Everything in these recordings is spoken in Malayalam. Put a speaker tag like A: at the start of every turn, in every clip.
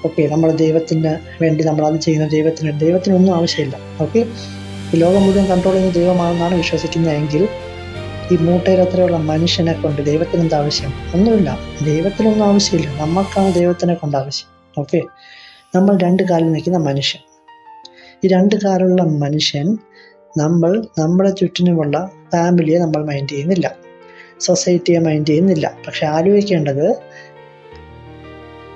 A: ഓക്കെ, നമ്മൾ ദൈവത്തിന് വേണ്ടി നമ്മൾ അത് ചെയ്യുന്ന ദൈവത്തിനൊന്നും ആവശ്യമില്ല. ഓക്കെ, ഈ ലോകം മുഴുവൻ കൺട്രോൾ ചെയ്യുന്ന ദൈവമാണെന്നാണ് വിശ്വസിക്കുന്നതെങ്കിൽ ഈ മൂട്ടയിലത്രയുള്ള മനുഷ്യനെ കൊണ്ട് ദൈവത്തിന് എന്താ ആവശ്യം? ഒന്നുമില്ല. ദൈവത്തിനൊന്നും ആവശ്യമില്ല. നമ്മൾക്കാണ് ദൈവത്തിനെ കൊണ്ട് ആവശ്യം. ഓക്കെ, നമ്മൾ 2 കാലിൽ നിൽക്കുന്ന മനുഷ്യൻ. ഈ 2 കാലുള്ള മനുഷ്യൻ നമ്മുടെ ചുറ്റിനുമുള്ള ഫാമിലിയെ നമ്മൾ മൈൻഡ് ചെയ്യുന്നില്ല, സൊസൈറ്റിയെ മൈൻഡ് ചെയ്യുന്നില്ല. പക്ഷെ ആലോചിക്കേണ്ടത്,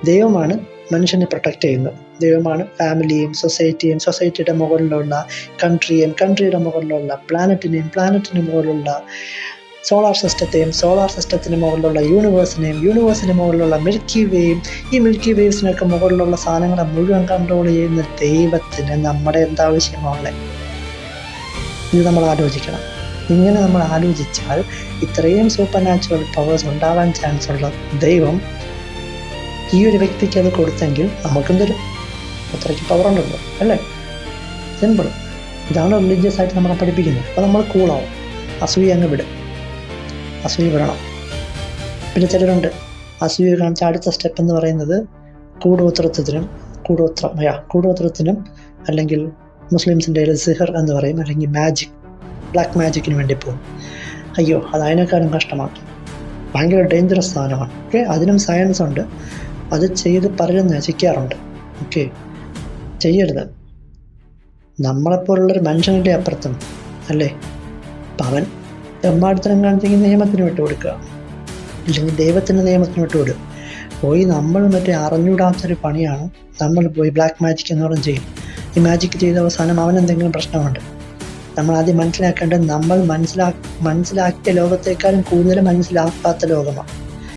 A: ദൈവമാണ് മനുഷ്യനെ പ്രൊട്ടക്റ്റ് ചെയ്യുന്നത്. ദൈവമാണ് ഫാമിലിയെയും സൊസൈറ്റിയെയും, സൊസൈറ്റിയുടെ മുകളിലുള്ള കൺട്രിയെയും, കൺട്രിയുടെ മുകളിലുള്ള പ്ലാനറ്റിന് മുകളിലുള്ള സോളാർ സിസ്റ്റത്തെയും, സോളാർ സിസ്റ്റത്തിന് മുകളിലുള്ള യൂണിവേഴ്സിന് മുകളിലുള്ള മിൽക്കി വേയും, ഈ മിൽക്കി വേവ്സിനൊക്കെ മുകളിലുള്ള സാധനങ്ങളെ മുഴുവൻ കൺട്രോൾ ചെയ്യുന്ന ദൈവത്തിന് നമ്മുടെ എന്താവശ്യമാണ്? ഇത് നമ്മൾ ആലോചിക്കണം. ഇങ്ങനെ നമ്മൾ ആലോചിച്ചാൽ ഇത്രയും സൂപ്പർ നാച്ചുറൽ പവേഴ്സ് ഉണ്ടാവാൻ ചാൻസ് ഉള്ള ദൈവം ഈ ഒരു വ്യക്തിക്ക് അത് കൊടുത്തെങ്കിൽ നമുക്കും തരും. അത്രയ്ക്ക് പവർ ഉണ്ടല്ലോ, അല്ലേ? സിമ്പിൾ. ഇതാണ് റിലീജിയസ് ആയിട്ട് നമ്മളെ പഠിപ്പിക്കുന്നത്. അപ്പോൾ നമ്മൾ കൂളാവും, അസൂയ അങ്ങ് വിടണം. പിന്നെ ചിലരുണ്ട് അസൂയ കാണിച്ച അടുത്ത സ്റ്റെപ്പ് എന്ന് പറയുന്നത് കൂടോത്രത്തിനും അല്ലെങ്കിൽ മുസ്ലിംസിൻ്റെ സിഹർ എന്ന് പറയും, അല്ലെങ്കിൽ ബ്ലാക്ക് മാജിക്കിന് വേണ്ടി പോകും. അയ്യോ, അത് അതിനേക്കാളും കഷ്ടമാണ്, ഭയങ്കര ഡേഞ്ചറസ് സാധനമാണ്. ഓക്കെ, അതിനും സയൻസ് ഉണ്ട്. അത് ചെയ്ത് പലരും നശിക്കാറുണ്ട്. ഓക്കെ, ചെയ്യരുത്. നമ്മളെപ്പോലുള്ളൊരു മനുഷ്യൻ്റെ അപ്പുറത്തും, അല്ലേ? അപ്പം അവൻ തെമ്മാടിത്തരം കാണിച്ചെങ്കിൽ നിയമത്തിന് വിട്ടുകൊടുക്കുക, ഇല്ലെങ്കിൽ ദൈവത്തിൻ്റെ നിയമത്തിന് വിട്ടുകൊടുക്കുക. പോയി നമ്മൾ അറിഞ്ഞൂടാത്തൊരു പണിയാണ് നമ്മൾ പോയി ബ്ലാക്ക് മാജിക് എന്ന് പറഞ്ഞ് ചെയ്യും. ഈ മാജിക് ചെയ്ത അവസാനം അവനെന്തെങ്കിലും പ്രശ്നമുണ്ട്. നമ്മൾ ആദ്യം മനസ്സിലാക്കേണ്ടത്, നമ്മൾ മനസ്സിലാക്കിയ ലോകത്തേക്കാളും കൂടുതൽ മനസ്സിലാക്കാത്ത ലോകമാണ്.